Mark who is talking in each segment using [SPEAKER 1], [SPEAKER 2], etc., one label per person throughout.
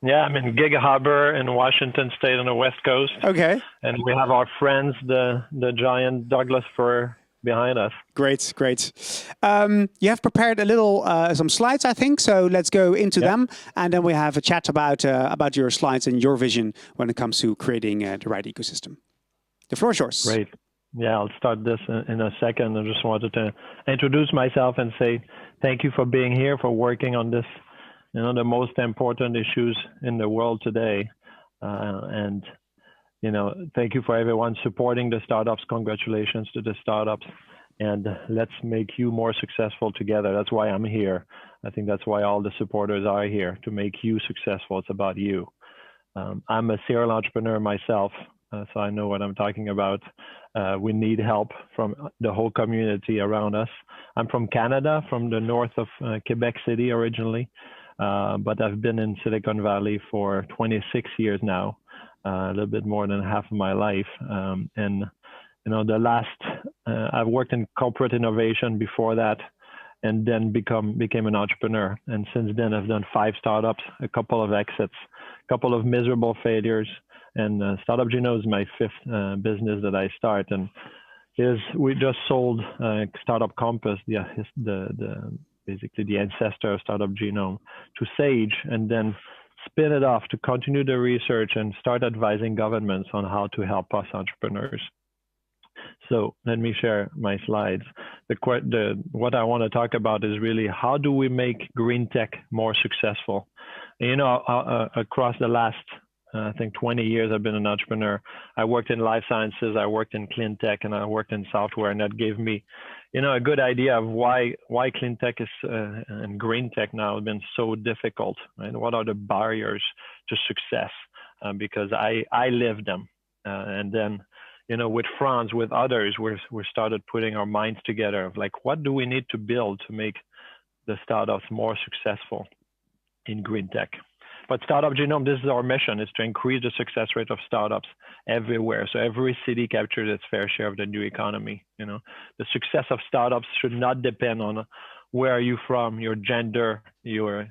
[SPEAKER 1] Yeah, I'm in Gig Harbor in Washington State on the West Coast.
[SPEAKER 2] Okay.
[SPEAKER 1] And we have our friends, the giant Douglas fir behind us.
[SPEAKER 2] Great, great. You have prepared a little some slides, I think. So let's go into them, and then we have a chat about your slides and your vision when it comes to creating the right ecosystem. The floor is yours.
[SPEAKER 1] Great. Yeah, I'll start this in a second. I just wanted to introduce myself and say thank you for being here, for working on this, the most important issues in the world today. And, thank you for everyone supporting the startups. Congratulations to the startups. And let's make you more successful together. That's why I'm here. I think that's why all the supporters are here, to make you successful. It's about you. I'm a serial entrepreneur myself. So I know what I'm talking about. We need help from the whole community around us. I'm from Canada, from the north of Quebec City originally, but I've been in Silicon Valley for 26 years now, a little bit more than half of my life. I've worked in corporate innovation before that, and then became an entrepreneur. And since then, I've done 5 startups, a couple of exits, a couple of miserable failures. And Startup Genome is my 5th business that I start, and we just sold Startup Compass, basically the ancestor of Startup Genome, to Sage, and then spin it off to continue the research and start advising governments on how to help us entrepreneurs. So let me share my slides. What I want to talk about is really how do we make green tech more successful? Across the last I think 20 years I've been an entrepreneur. I worked in life sciences, I worked in cleantech, and I worked in software, and that gave me, a good idea of why cleantech is and green tech now have been so difficult, right? What are the barriers to success? Because I lived them, and then, with Franz, with others, we started putting our minds together of like, what do we need to build to make the startups more successful in green tech? But Startup Genome, this is our mission, is to increase the success rate of startups everywhere. So every city captures its fair share of the new economy. The success of startups should not depend on where are you from, your gender, your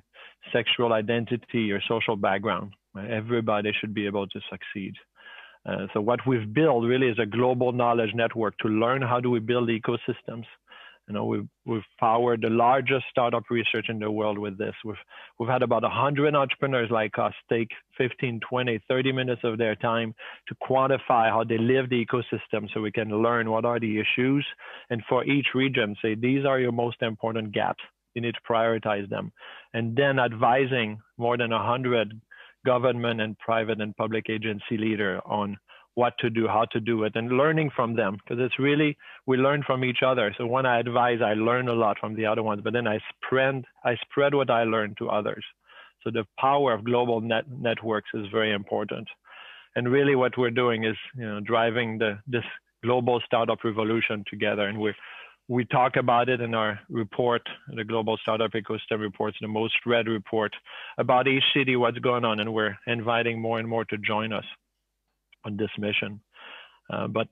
[SPEAKER 1] sexual identity, your social background. Right? Everybody should be able to succeed. So what we've built really is a global knowledge network to learn how do we build ecosystems. We've powered the largest startup research in the world with this. We've had about 100 entrepreneurs like us take 15, 20, 30 minutes of their time to quantify how they live the ecosystem so we can learn what are the issues. And for each region, say, these are your most important gaps. You need to prioritize them. And then advising more than 100 government and private and public agency leaders on what to do, how to do it, and learning from them, because it's really, we learn from each other. So when I advise, I learn a lot from the other ones, but then I spread what I learned to others. So the power of global networks is very important. And really what we're doing is, driving this global startup revolution together. And we talk about it in our report, the Global Startup Ecosystem Report, the most read report about each city, what's going on, and we're inviting more and more to join us on this mission. But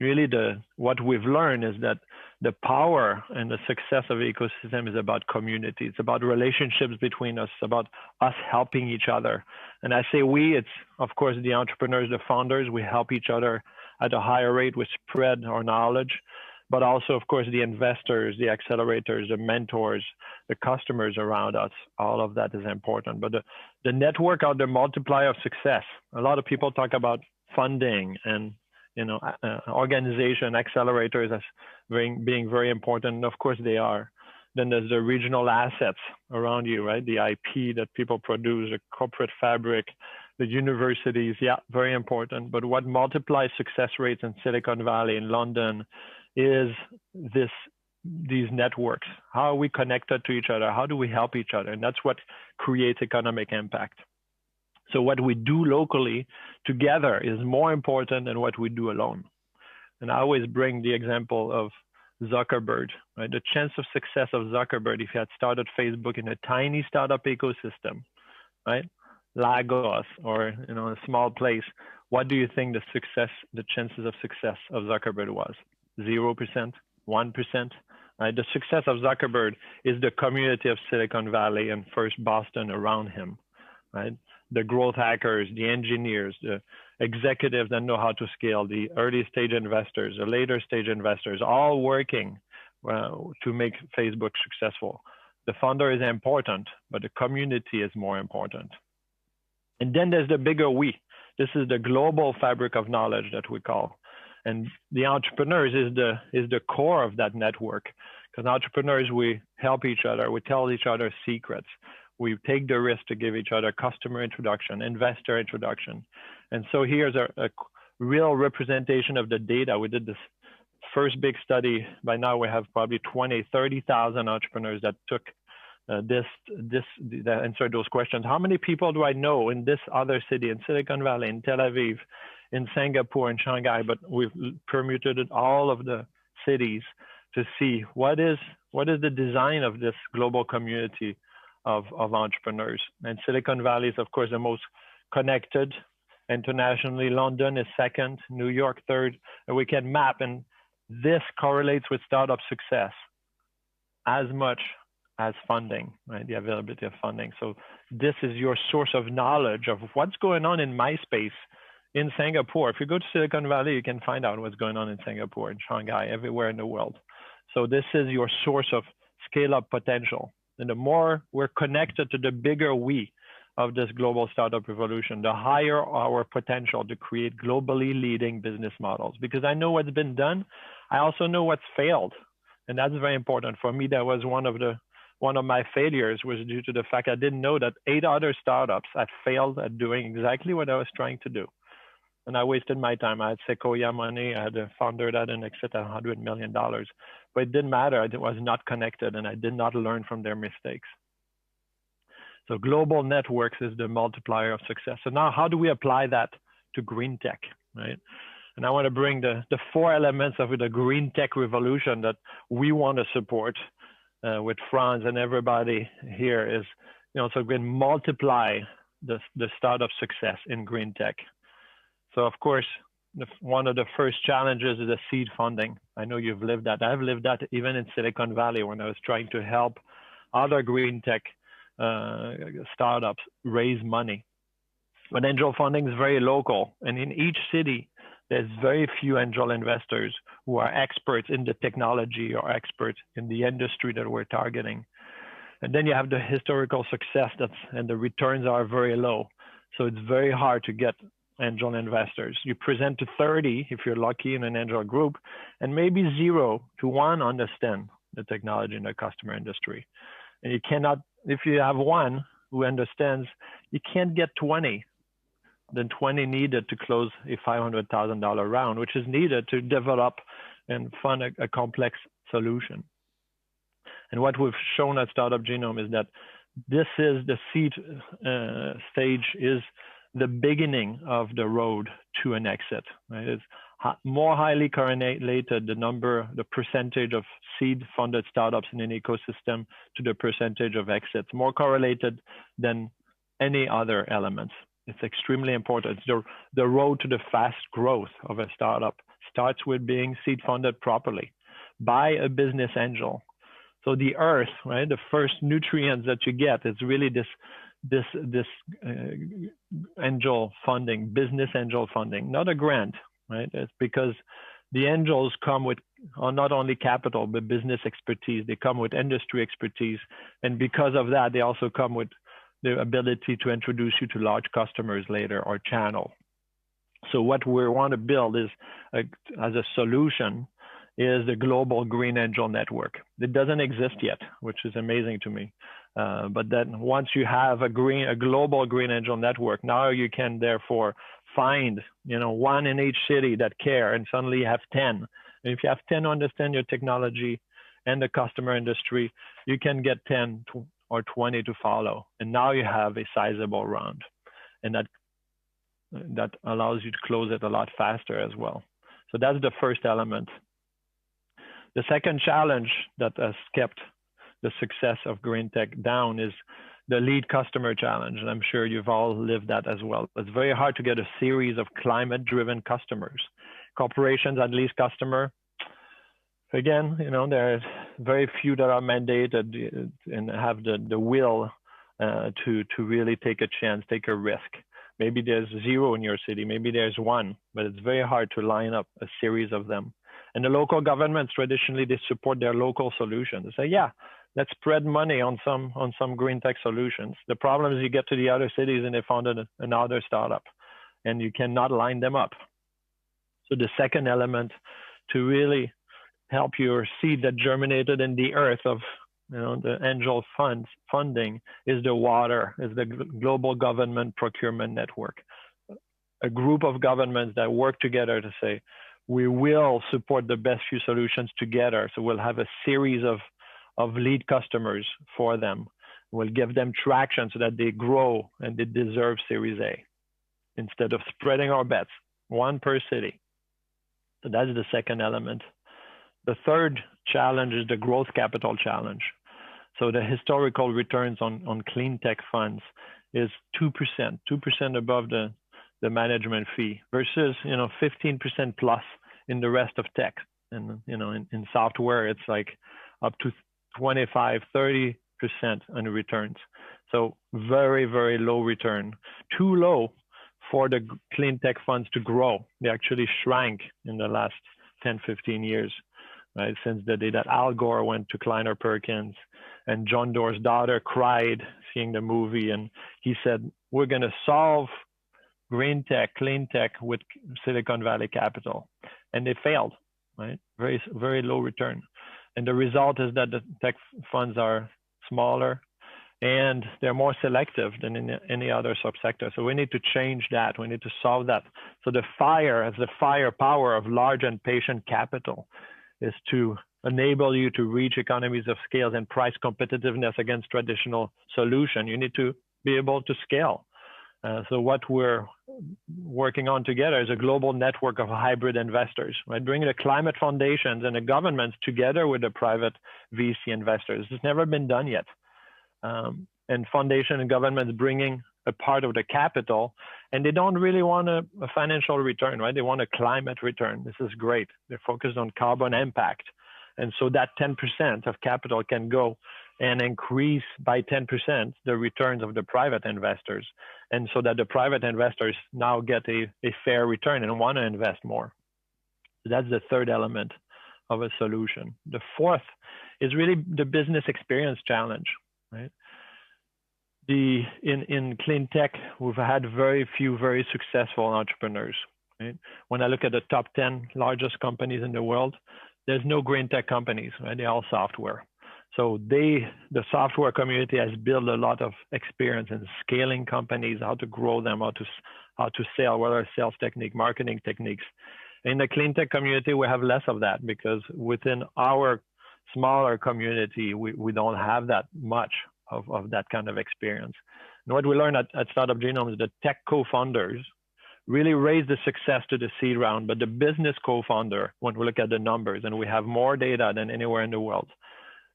[SPEAKER 1] really what we've learned is that the power and the success of the ecosystem is about community. It's about relationships between us, about us helping each other. And I say we, it's of course the entrepreneurs, the founders, we help each other at a higher rate, we spread our knowledge, but also of course the investors, the accelerators, the mentors, the customers around us, all of that is important. But the network are the multiplier of success. A lot of people talk about funding and organization accelerators as being very important. And of course they are. Then there's the regional assets around you, right? The IP that people produce, the corporate fabric, the universities, yeah, very important. But what multiplies success rates in Silicon Valley, in London, is these networks. How are we connected to each other? How do we help each other? And that's what creates economic impact. So what we do locally together is more important than what we do alone. And I always bring the example of Zuckerberg, right? The chance of success of Zuckerberg if he had started Facebook in a tiny startup ecosystem, right? Lagos or a small place. What do you think the chances of success of Zuckerberg was? 0%, 1%. Right? The success of Zuckerberg is the community of Silicon Valley and first Boston around him, right? the growth hackers, the engineers, the executives that know how to scale, the early stage investors, the later stage investors, all working to make Facebook successful. The founder is important, but the community is more important. And then there's the bigger we. This is the global fabric of knowledge that we call. And the entrepreneurs is the core of that network. Because entrepreneurs, we help each other, we tell each other secrets. We take the risk to give each other customer introduction, investor introduction. And so here's a real representation of the data. We did this first big study. By now we have probably 20, 30,000 entrepreneurs that took that answered those questions. How many people do I know in this other city, in Silicon Valley, in Tel Aviv, in Singapore, in Shanghai? But we've permuted all of the cities to see what is the design of this global community of entrepreneurs. And Silicon Valley is, of course, the most connected internationally. London is second, New York third, and we can map. And this correlates with startup success as much as funding, right? The availability of funding. So this is your source of knowledge of what's going on in my space in Singapore. If you go to Silicon Valley, you can find out what's going on in Singapore, in Shanghai, everywhere in the world. So this is your source of scale-up potential. And the more we're connected to the bigger we of this global startup revolution, the higher our potential to create globally leading business models. Because I know what's been done, I also know what's failed. And that's very important. For me, that was one of my failures was due to the fact I didn't know that 8 other startups had failed at doing exactly what I was trying to do. And I wasted my time. I had Sequoia money. I had a founder that had an exit at $100 million. But it didn't matter. I was not connected, and I did not learn from their mistakes. So global networks is the multiplier of success. So now how do we apply that to green tech, right? And I want to bring the 4 elements of the green tech revolution that we want to support with Franz and everybody here is, so we can multiply the startup success in green tech. So of course, one of the first challenges is the seed funding. I know you've lived that. I've lived that even in Silicon Valley when I was trying to help other green tech startups raise money. But angel funding is very local. And in each city, there's very few angel investors who are experts in the technology or experts in the industry that we're targeting. And then you have the historical success and the returns are very low. So it's very hard to get angel investors. You present to 30 if you're lucky in an angel group, and maybe 0 to 1 understand the technology in the customer industry. And you cannot, if you have 1 who understands, you can't get 20. Then 20 needed to close a $500,000 round, which is needed to develop and fund a complex solution. And what we've shown at Startup Genome is that this is the seed stage is the beginning of the road to an exit. Right? It's more highly correlated, the percentage of seed-funded startups in an ecosystem to the percentage of exits, more correlated than any other elements. It's extremely important. The road to the fast growth of a startup starts with being seed-funded properly by a business angel. So the earth, right, the first nutrients that you get is really this angel funding, business angel funding, not a grant, right? It's because the angels come with not only capital, but business expertise. They come with industry expertise. And because of that, they also come with the ability to introduce you to large customers later or channel. So what we want to build is, as a solution, is the global green angel network. It doesn't exist yet, which is amazing to me. But then once you have a global green angel network, now you can therefore find 1 in each city that care, and suddenly you have 10. And if you have 10 who understand your technology and the customer industry, you can get 10 or 20 to follow. And now you have a sizable round. And that allows you to close it a lot faster as well. So that's the first element. The second challenge that has kept the success of green tech down is the lead customer challenge. And I'm sure you've all lived that as well. It's very hard to get a series of climate-driven customers. Corporations and lead customer, again, there are very few that are mandated and have the will to really take a chance, take a risk. Maybe there's 0 in your city, maybe there's 1, but it's very hard to line up a series of them. And the local governments, traditionally, they support their local solutions. They say, yeah, let's spread money on some green tech solutions. The problem is you get to the other cities and they found another startup and you cannot line them up. So the second element to really help your seed that germinated in the earth of the angel funding is the water, is the global government procurement network. A group of governments that work together to say, we will support the best few solutions together. So we'll have a series of lead customers for them. We'll give them traction so that they grow and they deserve Series A instead of spreading our bets, 1 per city. So that's the second element. The third challenge is the growth capital challenge. So the historical returns on clean tech funds is 2% above the management fee versus 15% plus in the rest of tech. And in software, it's like up to 25-30% on returns. So very, very low return. Too low for the clean tech funds to grow. They actually shrank in the last 10-15 years, right? Since the day that Al Gore went to Kleiner Perkins and John Doerr's daughter cried seeing the movie, and he said, we're going to solve green tech, clean tech with Silicon Valley capital. And they failed, right? Very, very low return. And the result is that the tech funds are smaller and they're more selective than in any other subsector. So we need to change that. We need to solve that. So the firepower of large and patient capital is to enable you to reach economies of scale and price competitiveness against traditional solution. You need to be able to scale. So what we're working on together is a global network of hybrid investors, right? Bringing the climate foundations and the governments together with the private VC investors. It's never been done yet. And foundation and governments bringing a part of the capital, and they don't really want a financial return, right? They want a climate return. This is great. They're focused on carbon impact. And so that 10% of capital can go and increase by 10% the returns of the private investors. And so that the private investors now get a fair return and want to invest more. So that's the third element of a solution. The fourth is really the business experience challenge, right? In clean tech, we've had very few very successful entrepreneurs, right? When I look at the top 10 largest companies in the world, there's no green tech companies, right? They're all software. So the software community has built a lot of experience in scaling companies, how to grow them, how to sell, whether sales technique, marketing techniques. In the clean tech community, we have less of that because within our smaller community, we don't have that much of that kind of experience. And what we learned at Startup Genome is the tech co-founders really raised the success to the seed round, but the business co-founder, when we look at the numbers, and we have more data than anywhere in the world,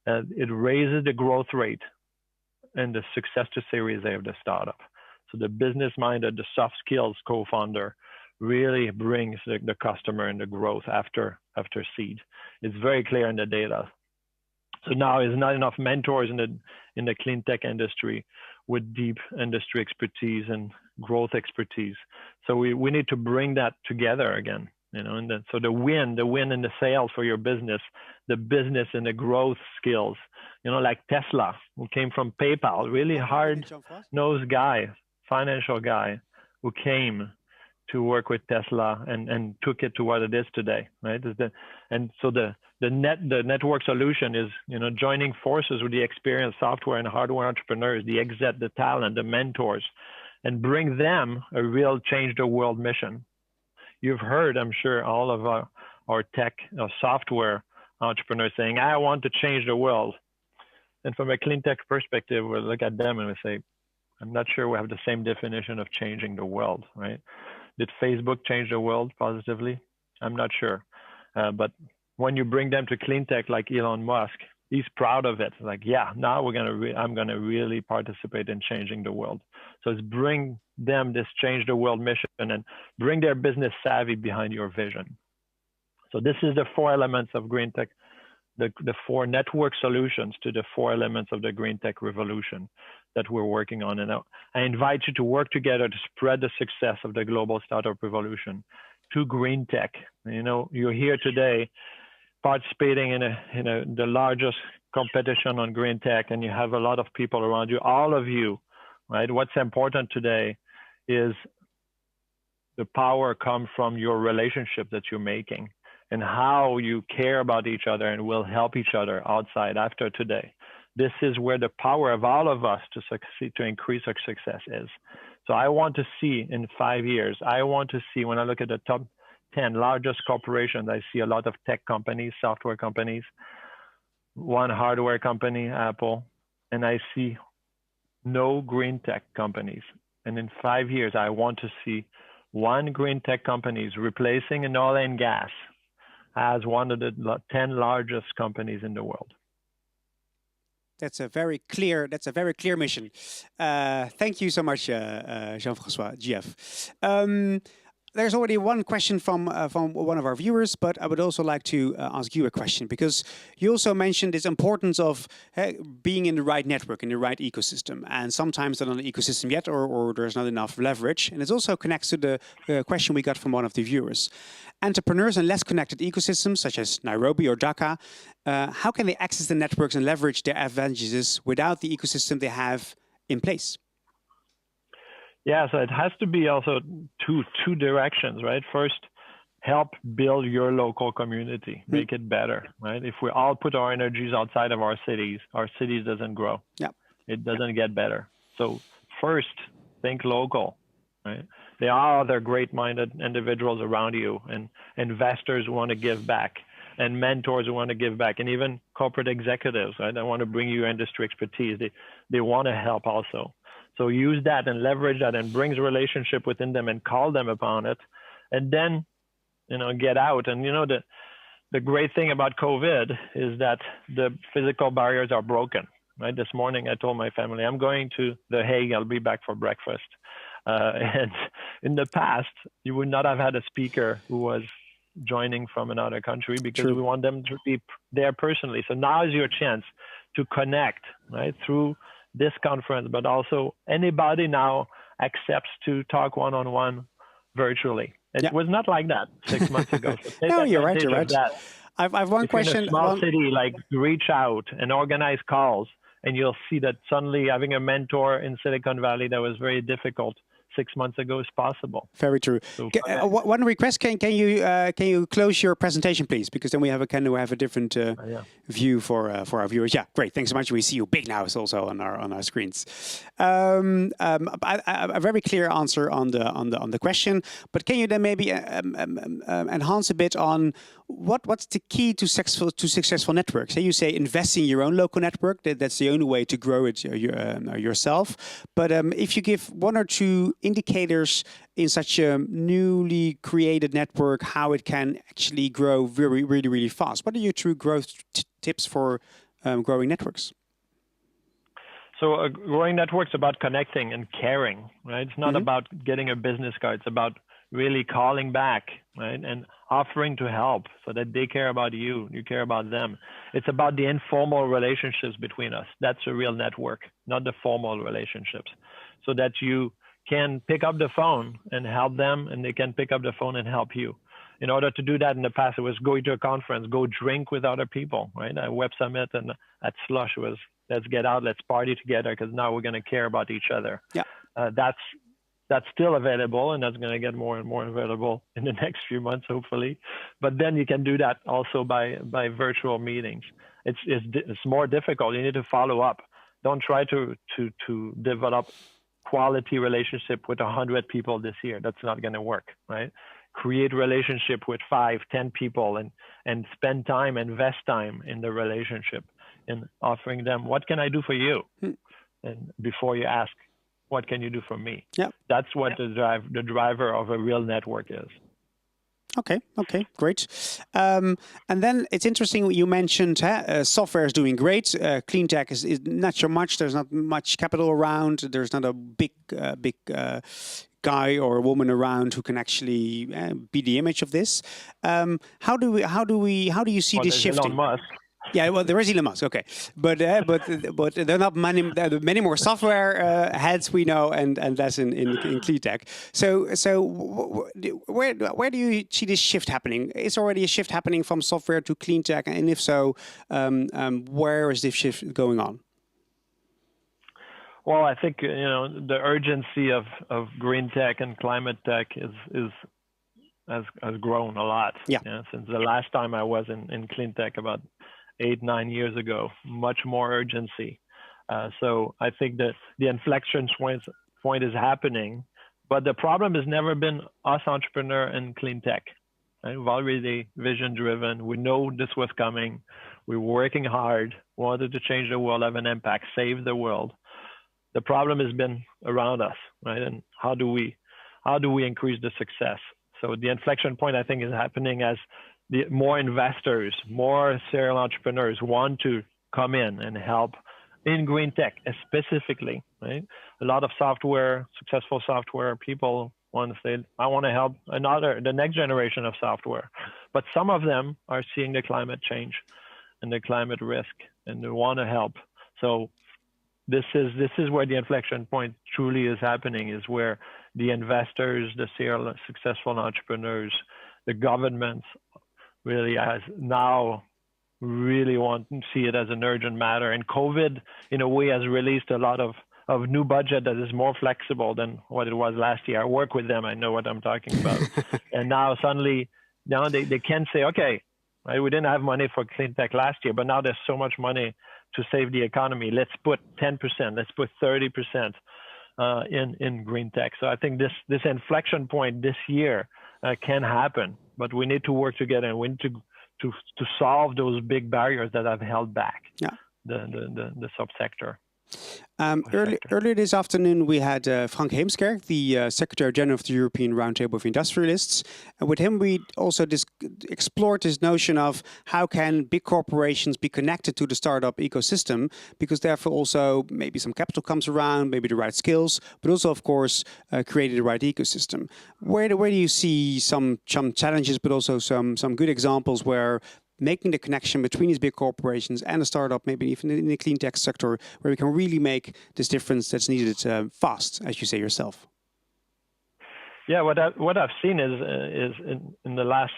[SPEAKER 1] it raises the growth rate and the success to Series A of the startup. So the business-minded, the soft skills co-founder really brings the customer and the growth after seed. It's very clear in the data. So now there's not enough mentors in the clean tech industry with deep industry expertise and growth expertise. So we need to bring that together again. So the win in the sales for your business, the business and the growth skills, like Tesla, who came from PayPal, really hard-nosed guy, financial guy, who came to work with Tesla and took it to what it is today, right? And so the network solution is, joining forces with the experienced software and hardware entrepreneurs, the exec, the talent, the mentors, and bring them a real change the world mission. You've heard, I'm sure, all of our tech software entrepreneurs saying, I want to change the world. And from a clean tech perspective, we'll look at them and we say, I'm not sure we have the same definition of changing the world, right? Did Facebook change the world positively? I'm not sure. But when you bring them to clean tech like Elon Musk, he's proud of it. Like, yeah, now I'm gonna really participate in changing the world. So it's bring them this change the world mission and bring their business savvy behind your vision. So this is the 4 elements of green tech the 4 network solutions to the 4 elements of the green tech revolution that we're working on. And I invite you to work together to spread the success of the global startup revolution to green tech. You know, you're here today participating in the largest competition on green tech, and you have a lot of people around you, all of you, right? What's important today is the power comes from your relationship that you're making and how you care about each other and will help each other outside after today. This is where the power of all of us to succeed, to increase our success is. So I want to see in 5 years, I want to see, when I look at the top 10 largest corporations, I see a lot of tech companies, software companies, one hardware company, Apple, and I see no green tech companies. And in 5 years, I want to see one green tech companies replacing an oil and gas as one of the 10 largest companies in the world.
[SPEAKER 2] That's a very clear mission. Thank you so much, Jean-François, GF. There's already one question from one of our viewers, but I would also like to ask you a question, because you also mentioned this importance of being in the right network, in the right ecosystem, and sometimes they're not an ecosystem yet, or there's not enough leverage. And it also connects to the question we got from one of the viewers. Entrepreneurs in less connected ecosystems, such as Nairobi or Dhaka, how can they access the networks and leverage their advantages without the ecosystem they have in place?
[SPEAKER 1] Yeah, so it has to be also two directions, right? First, help build your local community, make it better, right? If we all put our energies outside of our cities doesn't grow. Yeah, it doesn't get better. So first, think local, right? There are other great-minded individuals around you, and investors who want to give back, and mentors who want to give back, and even corporate executives, right? They want to bring you industry expertise. They want to help also. So use that and leverage that and brings relationship within them and call them upon it. And then, you know, get out. And, you know, the great thing about COVID is that the physical barriers are broken, right? This morning, I told my family, I'm going to The Hague. I'll be back for breakfast. And in the past, you would not have had a speaker who was joining from another country because we want them to be there personally. So now is your chance to connect, right? Through this conference, but also anybody now accepts to talk one-on-one virtually. It was not like that 6 months ago. So
[SPEAKER 2] no, you're right. You're right. I've one question.
[SPEAKER 1] In a small city, like, reach out and organize calls, and you'll see that suddenly having a mentor in Silicon Valley that was very difficult 6 months ago is possible.
[SPEAKER 2] Very true. So, one request: can you close your presentation, please? Because then we have a different view for our viewers. Yeah, great. Thanks so much. We see you big now. It's also on our screens. A very clear answer on the question. But can you then maybe enhance a bit on what's the key to successful networks? So you say invest in your own local network. That's the only way to grow it yourself. But if you give one or two indicators in such a newly created network, how it can actually grow really fast. What are your true growth tips for growing networks?
[SPEAKER 1] So growing networks about connecting and caring, right? It's not about getting a business card. It's about really calling back, right? And offering to help so that they care about you, you care about them. It's about the informal relationships between us. That's a real network, not the formal relationships. So that you can pick up the phone and help them, and they can pick up the phone and help you. In order to do that in the past, it was going to a conference, go drink with other people, right? At Web Summit and at Slush was, let's get out, let's party together, because now we're going to care about each other. Yeah, that's still available, and that's going to get more and more available in the next few months, hopefully. But then you can do that also by virtual meetings. It's more difficult. You need to follow up. Don't try to develop quality relationship with 100 people this year. That's not going to work, right? Create relationship with 5, 10 people and spend time, invest time in the relationship, in offering them, what can I do for you? And before you ask, what can you do for me? Yeah, that's what the driver of a real network is.
[SPEAKER 2] Okay, great. And then it's interesting you mentioned software is doing great. Cleantech is not so much. There's not much capital around. There's not a big guy or woman around who can actually be the image of this. How do you see this shifting?
[SPEAKER 1] Elon Musk.
[SPEAKER 2] Yeah, well, there is Elon Musk, okay, but there are not many more software heads we know, and less in cleantech. So where do you see this shift happening? Is already a shift happening from software to cleantech, and if so, where is this shift going on?
[SPEAKER 1] Well, I think the urgency of green tech and climate tech has grown a lot.
[SPEAKER 2] Yeah.
[SPEAKER 1] Since the last time I was in clean tech about 8-9 years ago, much more urgency. So I think that the inflection point is happening, but the problem has never been us entrepreneur in clean tech. Right? We've already vision driven. We know this was coming. We're working hard, wanted to change the world, have an impact, save the world. The problem has been around us, right? And how do we increase the success? So the inflection point, I think, is happening as more investors, more serial entrepreneurs want to come in and help in green tech, specifically, right? A lot of successful software people want to say, I want to help the next generation of software. But some of them are seeing the climate change and the climate risk, and they want to help. So this is where the inflection point truly is happening, is where the investors, the serial successful entrepreneurs, the governments really really want to see it as an urgent matter. And COVID, in a way, has released a lot of new budget that is more flexible than what it was last year. I work with them. I know what I'm talking about. And now suddenly, they can say, okay, right, we didn't have money for clean tech last year, but now there's so much money to save the economy. Let's put 10%, let's put 30% in green tech. So I think this inflection point this year can happen, but we need to work together, and we need to solve those big barriers that have held back the subsector.
[SPEAKER 2] Earlier this afternoon, we had Frank Heemskerk, the Secretary General of the European Roundtable of Industrialists. And with him, we also explored this notion of how can big corporations be connected to the startup ecosystem, because therefore also maybe some capital comes around, maybe the right skills, but also, of course, creating the right ecosystem. Where do you see some challenges, but also some good examples where making the connection between these big corporations and a startup, maybe even in the clean tech sector, where we can really make this difference that's needed fast, as you say yourself?
[SPEAKER 1] Yeah, what I've seen is in the last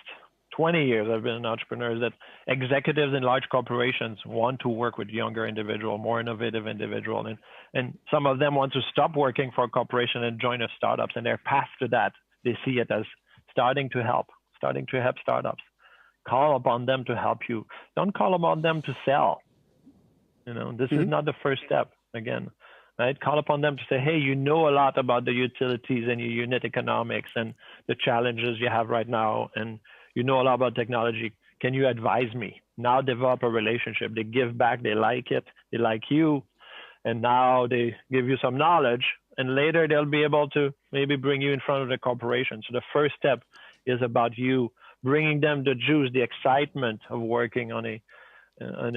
[SPEAKER 1] 20 years, I've been an entrepreneur, that executives in large corporations want to work with younger individual, more innovative individual, and some of them want to stop working for a corporation and join a startups, and their path to that, they see it as starting to help startups. Call upon them to help you. Don't call upon them to sell. This is not the first step. Again, right? Call upon them to say, hey, you know a lot about the utilities and your unit economics and the challenges you have right now, and you know a lot about technology. Can you advise me? Now develop a relationship. They give back. They like it. They like you. And now they give you some knowledge, and later they'll be able to maybe bring you in front of the corporation. So the first step is about you bringing them the juice, the excitement of working on a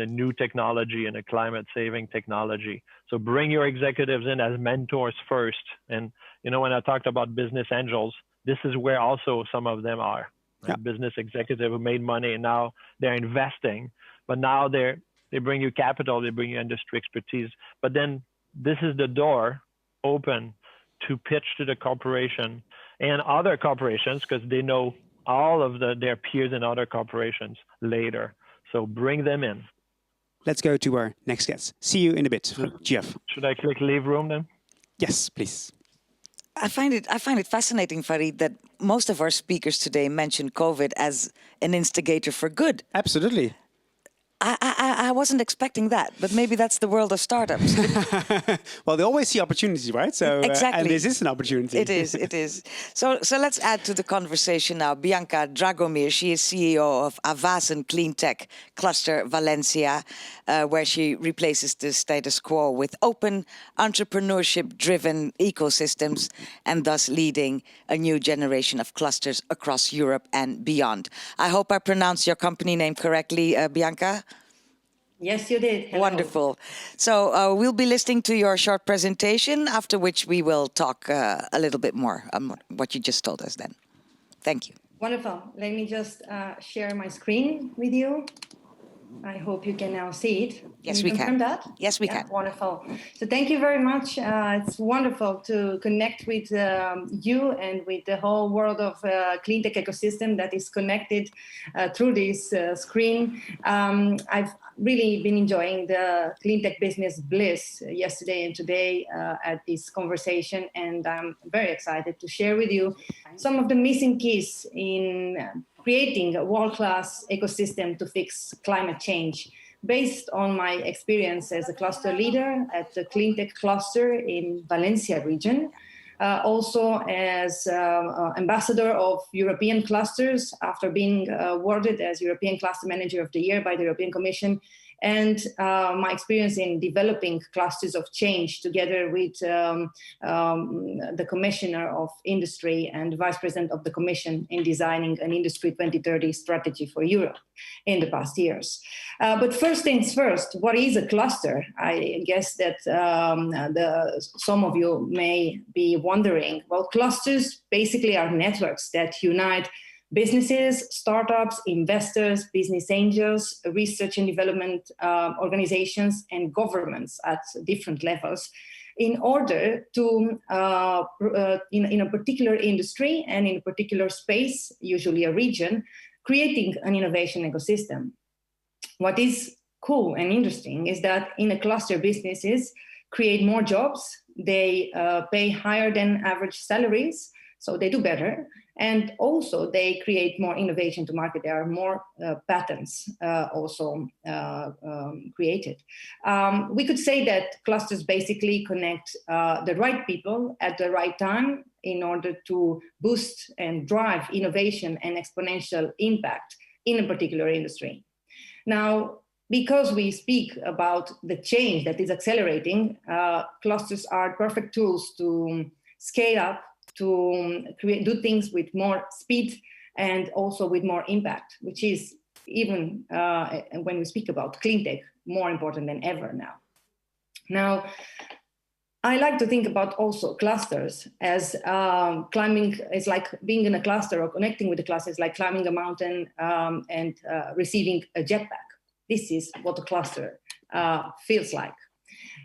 [SPEAKER 1] new technology and a climate-saving technology. So bring your executives in as mentors first. And when I talked about business angels, this is where also some of them are. Right? Yeah. Business executives who made money and now they're investing, but now they bring you capital, they bring you industry expertise. But then this is the door open to pitch to the corporation and other corporations, because they know all of their peers in other corporations later. So bring them in.
[SPEAKER 2] Let's go to our next guest. See you in a bit, Jeff.
[SPEAKER 1] Should I click leave room then?
[SPEAKER 2] Yes, please.
[SPEAKER 3] I find it fascinating, Farid, that most of our speakers today mention COVID as an instigator for good.
[SPEAKER 2] Absolutely.
[SPEAKER 3] I wasn't expecting that, but maybe that's the world of startups.
[SPEAKER 2] Well, they always see opportunity, right? So
[SPEAKER 3] exactly.
[SPEAKER 2] And this is an opportunity.
[SPEAKER 3] It is. So let's add to the conversation now. Bianca Dragomir, she is CEO of AVAESEN Clean Tech Cluster Valencia, where she replaces the status quo with open, entrepreneurship-driven ecosystems, and thus leading a new generation of clusters across Europe and beyond. I hope I pronounced your company name correctly, Bianca.
[SPEAKER 4] Yes, you did. Hello.
[SPEAKER 3] Wonderful. So we'll be listening to your short presentation, after which we will talk a little bit more on what you just told us then. Thank you.
[SPEAKER 4] Wonderful. Let me just share my screen with you. I hope you can now see it.
[SPEAKER 3] Yes,
[SPEAKER 4] can you confirm that?
[SPEAKER 3] Yes, we can.
[SPEAKER 4] Wonderful. So thank you very much. It's wonderful to connect with you and with the whole world of cleantech ecosystem that is connected through this screen. I've really been enjoying the cleantech business bliss yesterday and today at this conversation, and I'm very excited to share with you some of the missing keys in creating a world-class ecosystem to fix climate change, based on my experience as a cluster leader at the cleantech cluster in Valencia region, also as ambassador of European clusters after being awarded as European Cluster Manager of the Year by the European Commission, and my experience in developing clusters of change together with the Commissioner of Industry and Vice President of the Commission in designing an Industry 2030 strategy for Europe in the past years. But first things first, what is a cluster? I guess that some of you may be wondering. Well, clusters basically are networks that unite businesses, startups, investors, business angels, research and development organizations, and governments at different levels in order to, in a particular industry and in a particular space, usually a region, creating an innovation ecosystem. What is cool and interesting is that in a cluster, businesses create more jobs, they pay higher than average salaries, so they do better. And also they create more innovation to market. There are more patents also created. We could say that clusters basically connect the right people at the right time in order to boost and drive innovation and exponential impact in a particular industry. Now, because we speak about the change that is accelerating, clusters are perfect tools to scale up, to do things with more speed and also with more impact, which is even when we speak about cleantech, more important than ever now. Now, I like to think about also clusters as climbing, it's like being in a cluster or connecting with the cluster is like climbing a mountain and receiving a jetpack. This is what a cluster feels like.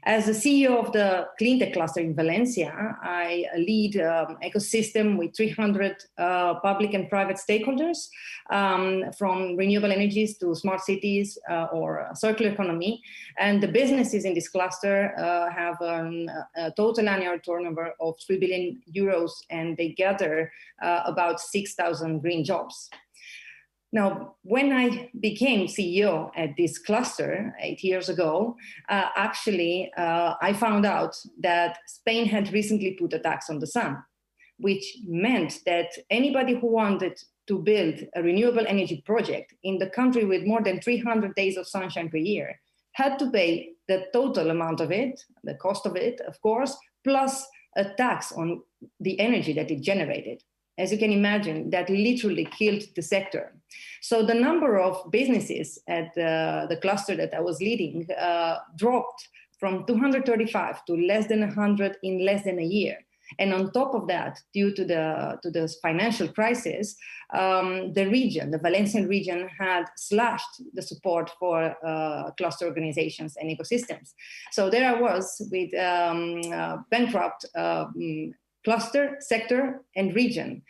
[SPEAKER 4] As the CEO of the cleantech cluster in Valencia, I lead an ecosystem with 300 public and private stakeholders, from renewable energies to smart cities or circular economy. And the businesses in this cluster have a total annual turnover of 3 billion euros, and they gather about 6,000 green jobs. Now, when I became CEO at this cluster 8 years ago, I found out that Spain had recently put a tax on the sun, which meant that anybody who wanted to build a renewable energy project in the country with more than 300 days of sunshine per year had to pay the total amount of it, the cost of it, of course, plus a tax on the energy that it generated. As you can imagine, that literally killed the sector. So the number of businesses at the cluster that I was leading dropped from 235 to less than 100 in less than a year. And on top of that, due to the financial crisis, the Valencian region had slashed the support for cluster organizations and ecosystems. So there I was with bankrupt cluster, sector, and region.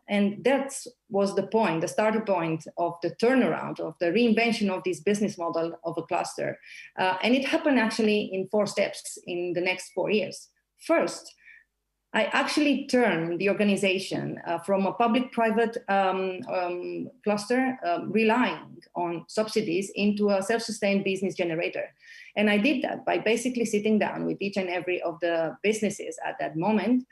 [SPEAKER 4] And that was the point, the starting point of the turnaround, of the reinvention of this business model of a cluster. And it happened actually in 4 steps in the next 4 years. First, I actually turned the organization from a public-private cluster relying on subsidies into a self-sustained business generator. And I did that by basically sitting down with each and every of the businesses at that moment.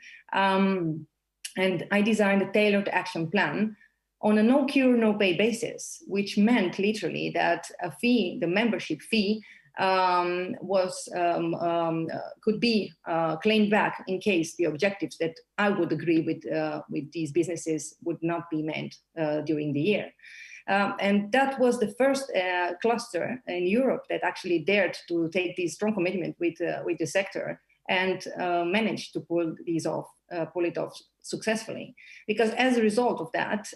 [SPEAKER 4] And I designed a tailored action plan on a no cure, no pay basis, which meant literally that a fee, the membership fee, could be claimed back in case the objectives that I would agree with these businesses would not be met during the year. And that was the first cluster in Europe that actually dared to take this strong commitment with the sector and managed to pull it off successfully, because as a result of that,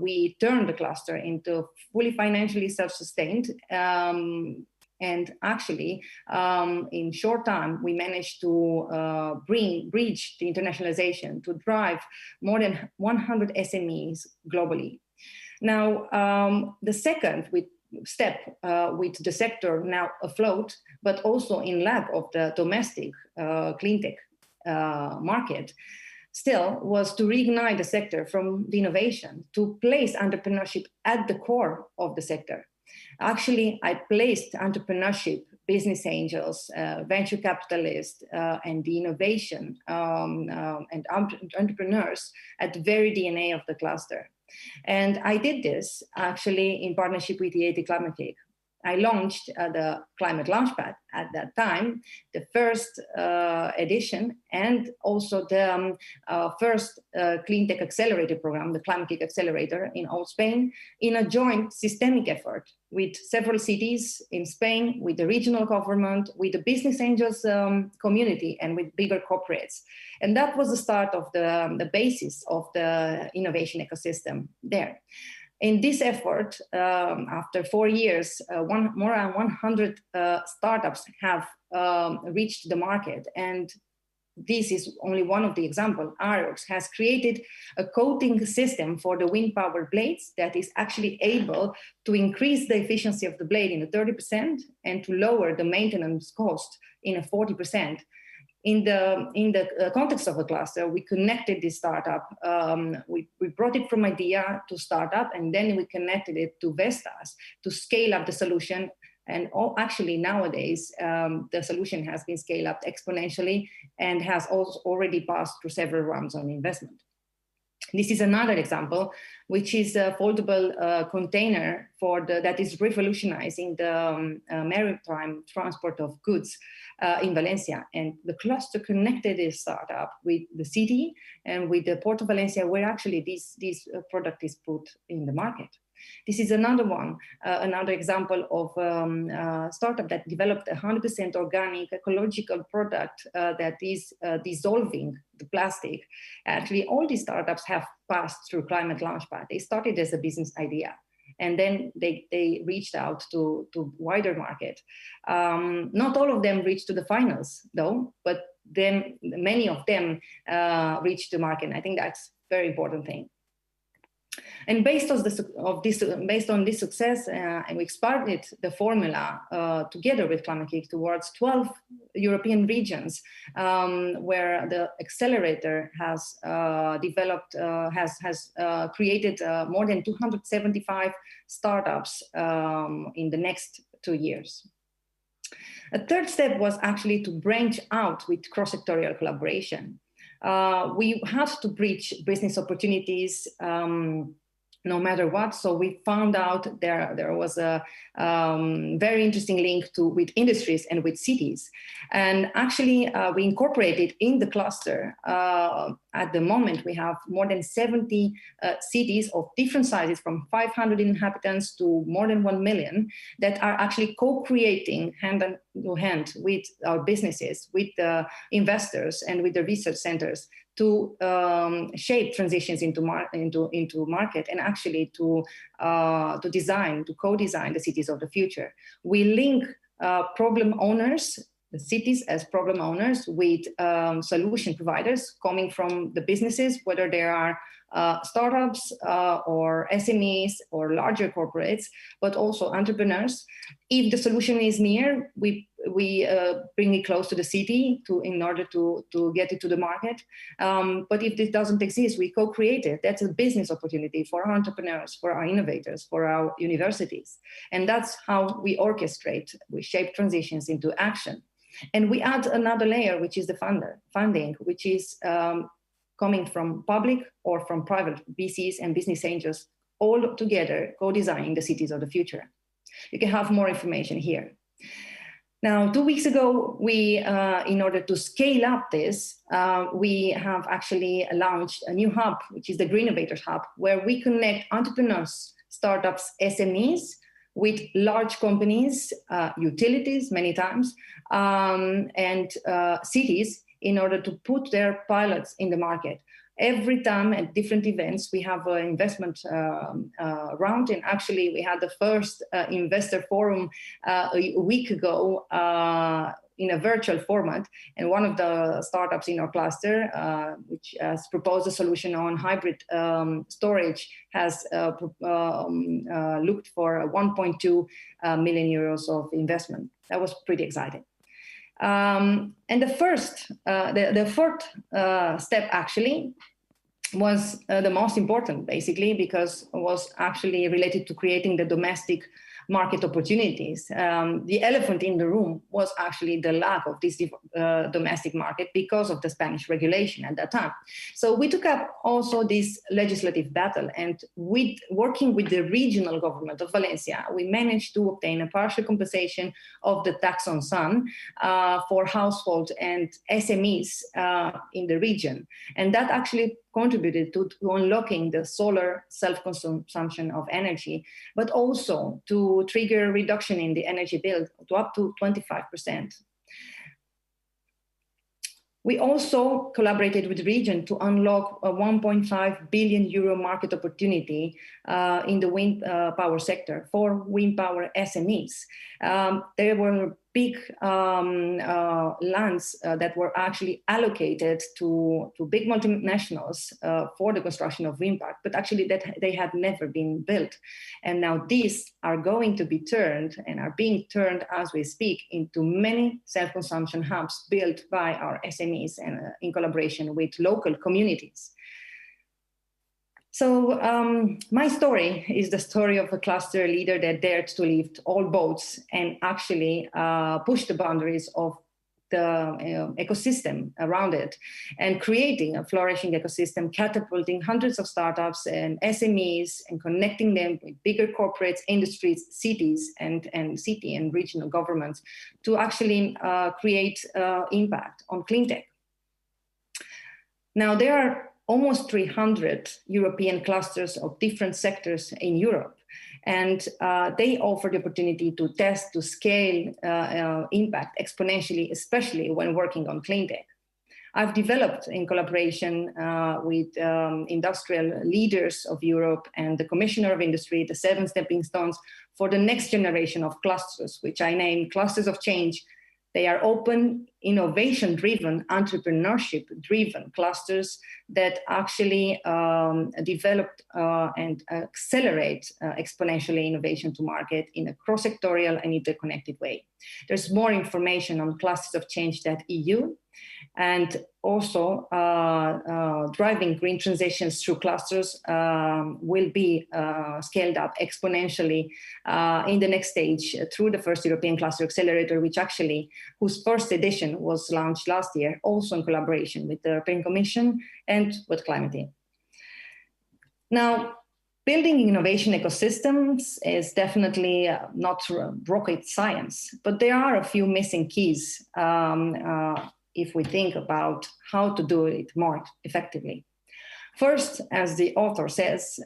[SPEAKER 4] we turned the cluster into fully financially self-sustained. And actually, in short time, we managed to bridge the internationalization to drive more than 100 SMEs globally. Now, the second step with the sector now afloat, but also in lack of the domestic cleantech market, still was to reignite the sector from the innovation, to place entrepreneurship at the core of the sector. Actually, I placed entrepreneurship, business angels, venture capitalists, and the innovation and entrepreneurs at the very DNA of the cluster. And I did this actually in partnership with the Climate-KIC. I launched the ClimateLaunchpad at that time, the first edition, and also the first cleantech accelerator program, the Climate-KIC Accelerator in all Spain, in a joint systemic effort with several cities in Spain, with the regional government, with the business angels community, and with bigger corporates. And that was the start of the basis of the innovation ecosystem there. In this effort, after 4 years, more than 100 startups have reached the market. And this is only one of the examples. Arox has created a coating system for the wind power blades that is actually able to increase the efficiency of the blade in a 30% and to lower the maintenance cost in a 40%. In the context of a cluster, we connected this startup. We brought it from idea to startup, and then we connected it to Vestas to scale up the solution. And actually nowadays, the solution has been scaled up exponentially and has also already passed through several rounds of investment. This is another example, which is a foldable container that is revolutionizing the maritime transport of goods in Valencia. And the cluster connected this startup with the city and with the Port of Valencia, where actually this product is put in the market. This is another one, another example of a startup that developed a 100% organic ecological product that is dissolving the plastic. Actually, all these startups have passed through ClimateLaunchpad. They started as a business idea, and then they reached out to wider market. Not all of them reached to the finals, though, but then many of them reached the market. And I think that's a very important thing. And based on this success, and we expanded the formula together with Climate-KIC towards 12 European regions, where the accelerator has created more than 275 startups in the next 2 years. A third step was actually to branch out with cross-sectorial collaboration. We had to bridge business opportunities no matter what. So we found out there was a very interesting link with industries and with cities. And actually, we incorporated in the cluster. At the moment, we have more than 70 cities of different sizes, from 500 inhabitants to more than 1 million, that are actually co-creating hand in hand with our businesses, with the investors, and with the research centers to shape transitions into market, and actually to co-design the cities of the future. We link problem owners, the cities as problem owners, with solution providers coming from the businesses, whether they are startups or SMEs or larger corporates, but also entrepreneurs. If the solution is near, we bring it close to the city in order to get it to the market. But if this doesn't exist, we co-create it. That's a business opportunity for our entrepreneurs, for our innovators, for our universities. And that's how we orchestrate, we shape transitions into action. And we add another layer, which is the funding, which is coming from public or from private VCs and business angels, all together co-designing the cities of the future. You can have more information here. Now, 2 weeks ago, we, in order to scale up this, we have actually launched a new hub, which is the Green Innovators Hub, where we connect entrepreneurs, startups, SMEs, with large companies, utilities many times, and cities, in order to put their pilots in the market. every time at different events, we have an investment round. And actually, we had the first investor forum a week ago in a virtual format. And one of the startups in our cluster, which has proposed a solution on hybrid storage, has looked for 1.2 million euros of investment. That was pretty exciting. And the fourth step actually was the most important, basically, because it was actually related to creating the domestic market opportunities. The elephant in the room was actually the lack of this domestic market because of the Spanish regulation at that time. So we took up also this legislative battle, and working with the regional government of Valencia, we managed to obtain a partial compensation of the tax on sun for households and SMEs in the region. And that actually contributed to unlocking the solar self-consumption of energy, but also to trigger a reduction in the energy bill to up to 25%. We also collaborated with the region to unlock a 1.5 billion euro market opportunity in the wind power sector for wind power SMEs. There were big lands that were actually allocated to big multinationals for the construction of wind parks, but actually that they had never been built. And now these are going to be turned and are being turned as we speak into many self-consumption hubs built by our SMEs and in collaboration with local communities. So my story is the story of a cluster leader that dared to lift all boats and actually push the boundaries of the ecosystem around it, and creating a flourishing ecosystem, catapulting hundreds of startups and SMEs and connecting them with bigger corporates, industries, cities, and city and regional governments to actually create impact on cleantech. Now, there are almost 300 European clusters of different sectors in Europe. And they offer the opportunity to test, to scale impact exponentially, especially when working on cleantech. I've developed in collaboration with industrial leaders of Europe and the Commissioner of Industry, the 7 stepping stones for the next generation of clusters, which I name clusters of change. They are open, innovation-driven, entrepreneurship-driven clusters that actually develop and accelerate exponentially innovation to market in a cross-sectorial and interconnected way. There's more information on clustersofchange.eu, and also driving green transitions through clusters will be scaled up exponentially in the next stage through the first European Cluster Accelerator, whose first edition was launched last year, also in collaboration with the European Commission and with Climate-KIC. Now, building innovation ecosystems is definitely not rocket science, but there are a few missing keys if we think about how to do it more effectively. First, as the author says,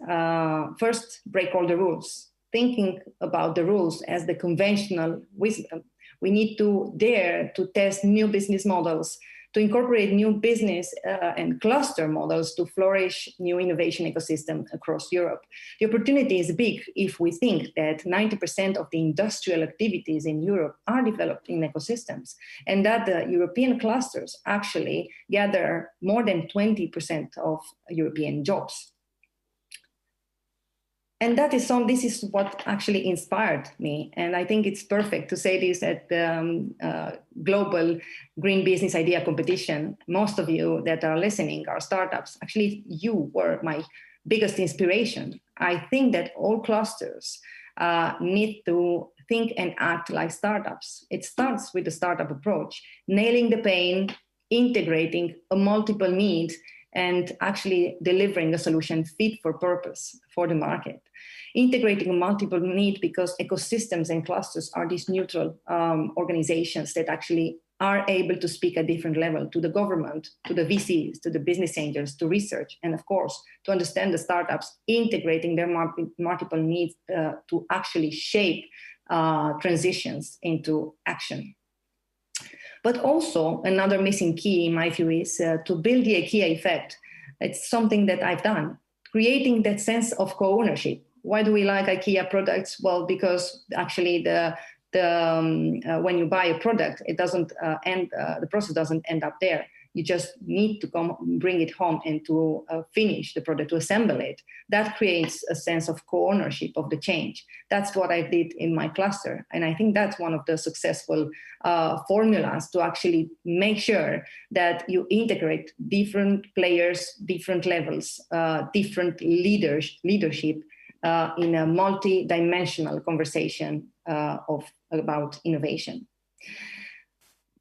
[SPEAKER 4] first break all the rules. Thinking about the rules as the conventional wisdom. We need to dare to test new business models, to incorporate new business and cluster models to flourish new innovation ecosystem across Europe. The opportunity is big if we think that 90% of the industrial activities in Europe are developed in ecosystems, and that the European clusters actually gather more than 20% of European jobs. And this is what actually inspired me. And I think it's perfect to say this at the Global Green Business Idea Competition. Most of you that are listening are startups. Actually, you were my biggest inspiration. I think that all clusters need to think and act like startups. It starts with the startup approach, nailing the pain, integrating a multiple need, and actually delivering a solution fit for purpose for the market. Integrating a multiple need, because ecosystems and clusters are these neutral organizations that actually are able to speak at different level to the government, to the VCs, to the business angels, to research, and of course, to understand the startups, integrating their multiple needs to actually shape transitions into action. But also another missing key in my view is to build the IKEA effect. It's something that I've done, creating that sense of co-ownership. Why do we like IKEA products? Well, because actually when you buy a product, it doesn't the process doesn't end up there. You just need to bring it home and to finish the product, to assemble it. That creates a sense of co-ownership of the change. That's what I did in my cluster. And I think that's one of the successful formulas to actually make sure that you integrate different players, different levels, different leadership in a multi-dimensional conversation about innovation.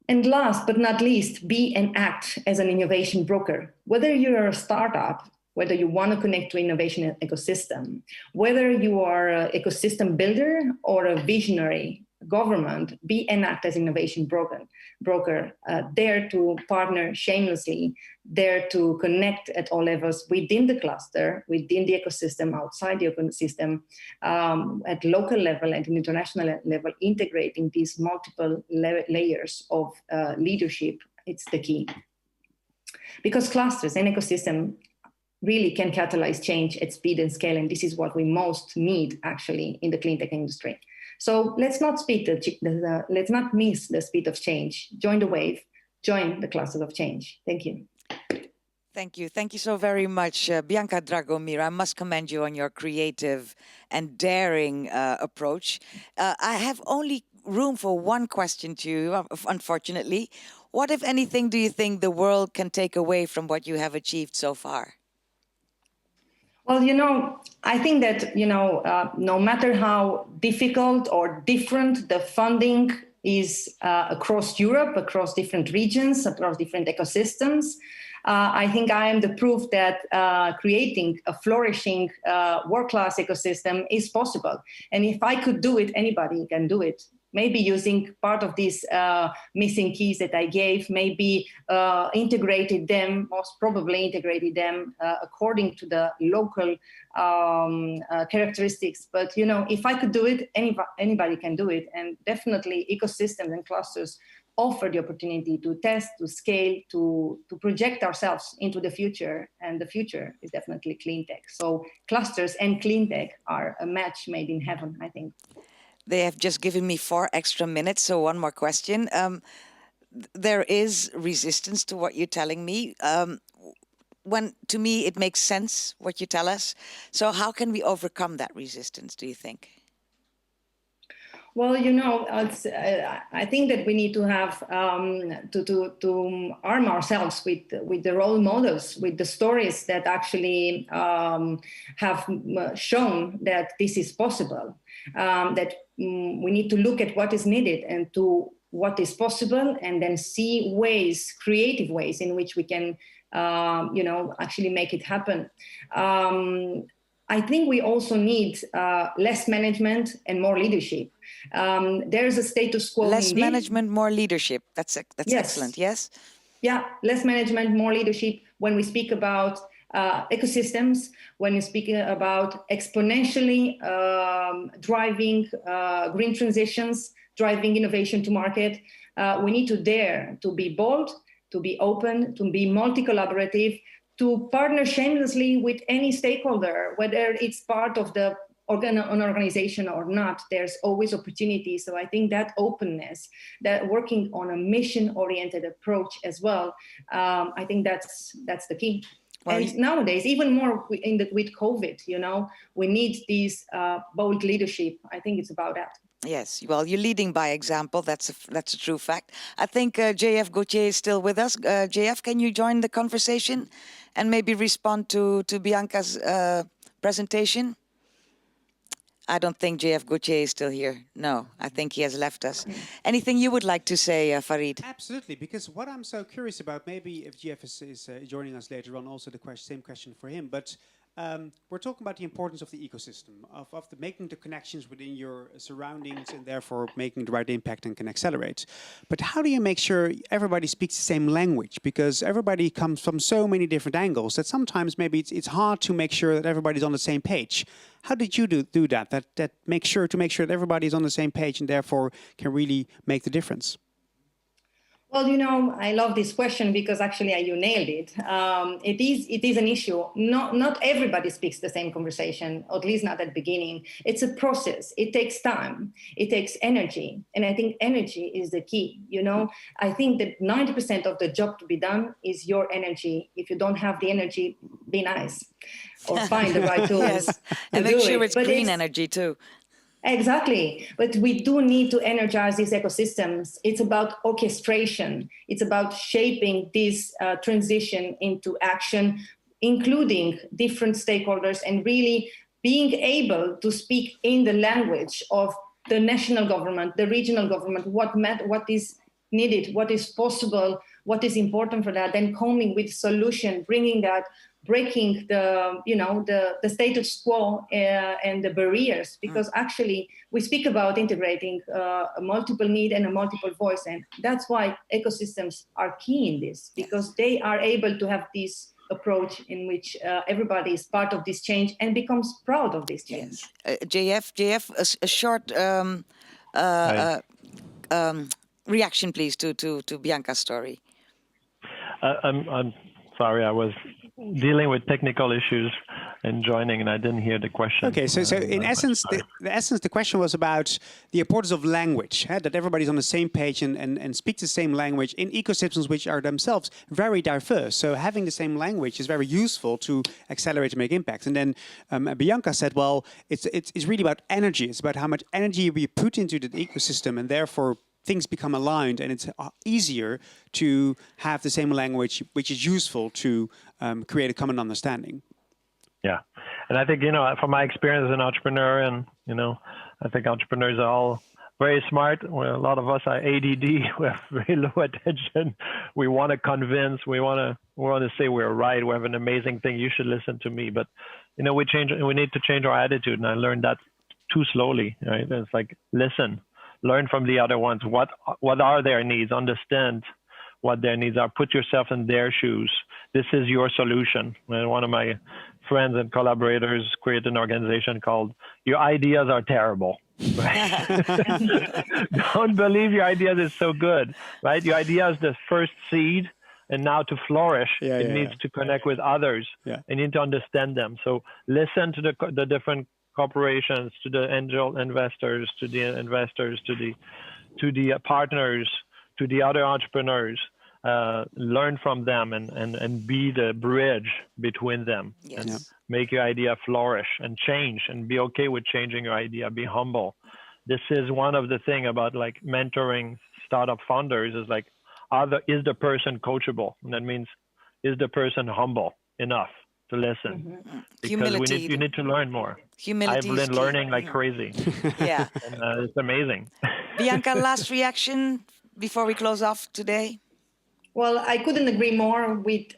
[SPEAKER 4] And last but not least, be and act as an innovation broker. Whether you're a startup, whether you want to connect to innovation ecosystem, whether you are an ecosystem builder or a visionary government, be and act as innovation broker, there to partner shamelessly, there to connect at all levels within the cluster, within the ecosystem, outside the ecosystem, at local level and international level, integrating these multiple layers of leadership. It's the key. Because clusters and ecosystem really can catalyze change at speed and scale, and this is what we most need actually in the clean tech industry. So let's not let's not miss the speed of change. Join the wave, join the clusters of change. Thank you.
[SPEAKER 3] Thank you. Thank you so very much, Bianca Dragomir. I must commend you on your creative and daring approach. I have only room for one question to you, unfortunately. What, if anything, do you think the world can take away from what you have achieved so far?
[SPEAKER 4] Well, I think that, no matter how difficult or different the funding is across Europe, across different regions, across different ecosystems, I think I am the proof that creating a flourishing world-class ecosystem is possible. And if I could do it, anybody can do it. Maybe using part of these missing keys that I gave, maybe integrated them, most probably integrated them according to the local characteristics. But, if I could do it, anybody can do it. And definitely ecosystems and clusters offer the opportunity to test, to scale, to project ourselves into the future. And the future is definitely clean tech. So clusters and clean tech are a match made in heaven, I think.
[SPEAKER 3] They have just given me 4 extra minutes, so one more question. There is resistance to what you're telling me. To me, it makes sense what you tell us. So how can we overcome that resistance, do you think?
[SPEAKER 4] Well, I think that we need to have to arm ourselves with the role models, with the stories that actually have shown that this is possible. That we need to look at what is needed and to what is possible, and then see creative ways in which we can, actually make it happen. I think we also need less management and more leadership. There's a status quo.
[SPEAKER 3] Less management, more leadership. That's yes. Excellent. Yes.
[SPEAKER 4] Yeah, less management, more leadership. When we speak about ecosystems, when we speak about exponentially driving green transitions, driving innovation to market, we need to dare to be bold, to be open, to be multi-collaborative, to partner shamelessly with any stakeholder, whether it's part of an organization or not. There's always opportunity. So I think that openness, that working on a mission-oriented approach as well, I think that's the key. Well, and nowadays, even more with COVID, we need these bold leadership. I think it's about that.
[SPEAKER 3] Yes, well, you're leading by example. That's a true fact. I think JF Gaulthier is still with us. JF, can you join the conversation and maybe respond to Bianca's presentation? I don't think JF Gaulthier is still here. No, I think he has left us. Anything you would like to say, Farid?
[SPEAKER 2] Absolutely, because what I'm so curious about, maybe if JF is joining us later on, also the same question for him, but we're talking about the importance of the ecosystem, of making the connections within your surroundings and therefore making the right impact and can accelerate. But how do you make sure everybody speaks the same language? Because everybody comes from so many different angles that sometimes maybe it's hard to make sure that everybody's on the same page. How did you do that? That make sure that everybody's on the same page and therefore can really make the difference?
[SPEAKER 4] Well, I love this question because actually you nailed it. It is an issue. Not everybody speaks the same conversation, or at least not at the beginning. It's a process. It takes time. It takes energy. And I think energy is the key. I think that 90% of the job to be done is your energy. If you don't have the energy, be nice or find the right tools.
[SPEAKER 3] Yes. And make sure it's green energy too.
[SPEAKER 4] Exactly. But we do need to energize these ecosystems. It's about orchestration. It's about shaping this transition into action, including different stakeholders and really being able to speak in the language of the national government, the regional government, what is needed, what is possible, what is important for that, then coming with solution, bringing that, breaking the status quo and the barriers, because actually we speak about integrating a multiple need and a multiple voice, and that's why ecosystems are key in this, because they are able to have this approach in which everybody is part of this change and becomes proud of this change.
[SPEAKER 3] Yes. JF, a short reaction, please, to Bianca's story.
[SPEAKER 1] I'm sorry, I was dealing with technical issues and joining, and I didn't hear the question.
[SPEAKER 2] Okay, so in essence, the question was about the importance of language, that everybody's on the same page and speaks the same language in ecosystems which are themselves very diverse. So having the same language is very useful to accelerate and make impacts. And then Bianca said, well, it's really about energy. It's about how much energy we put into the ecosystem, and therefore things become aligned, and it's easier to have the same language, which is useful to create a common understanding.
[SPEAKER 1] Yeah, and I think, from my experience as an entrepreneur, and, I think entrepreneurs are all very smart. Well, a lot of us are ADD. We have very low attention. We want to convince. We want to say we're right. We have an amazing thing. You should listen to me. But, we need to change our attitude. And I learned that too slowly, right? It's like, listen. Learn from the other ones. What are their needs? Understand what their needs are. Put yourself in their shoes. This is your solution. And one of my friends and collaborators created an organization called Your Ideas Are Terrible. Right? Don't believe your ideas is so good. Right? Your idea is the first seed, and now to flourish, it needs to connect with others. Yeah. And you need to understand them. So listen to the different corporations, to the angel investors, to the investors, to the partners, to the other entrepreneurs. Learn from them and be the bridge between them.
[SPEAKER 3] Yes.
[SPEAKER 1] And make your idea flourish and change, and be okay with changing your idea. Be humble. This is one of the things about like mentoring startup founders is like, is the person coachable? And that means, is the person humble enough to listen?
[SPEAKER 3] Mm-hmm.
[SPEAKER 1] Because
[SPEAKER 3] Humility.
[SPEAKER 1] you need to learn more.
[SPEAKER 3] Humility.
[SPEAKER 1] I've been learning like crazy.
[SPEAKER 3] Yeah.
[SPEAKER 1] And it's amazing.
[SPEAKER 3] Bianca, last reaction before we close off today?
[SPEAKER 4] Well, I couldn't agree more with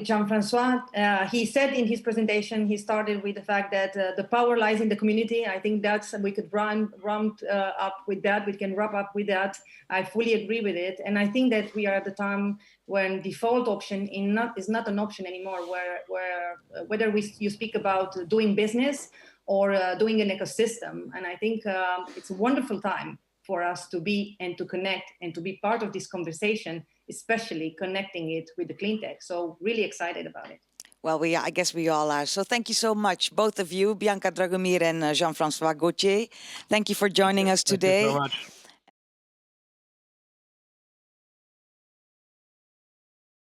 [SPEAKER 4] Jean-Francois. He said in his presentation, he started with the fact that the power lies in the community. I think we could run up with that. We can wrap up with that. I fully agree with it. And I think that we are at the time when default option is not an option anymore, where whether you speak about doing business or doing an ecosystem. And I think it's a wonderful time for us to be and to connect and to be part of this conversation, especially connecting it with the clean tech. So really excited about it.
[SPEAKER 3] Well, I guess we all are. So thank you so much, both of you, Bianca Dragomir and Jean-Francois Gaulthier. Thank you for joining us today.
[SPEAKER 1] Thank you so much.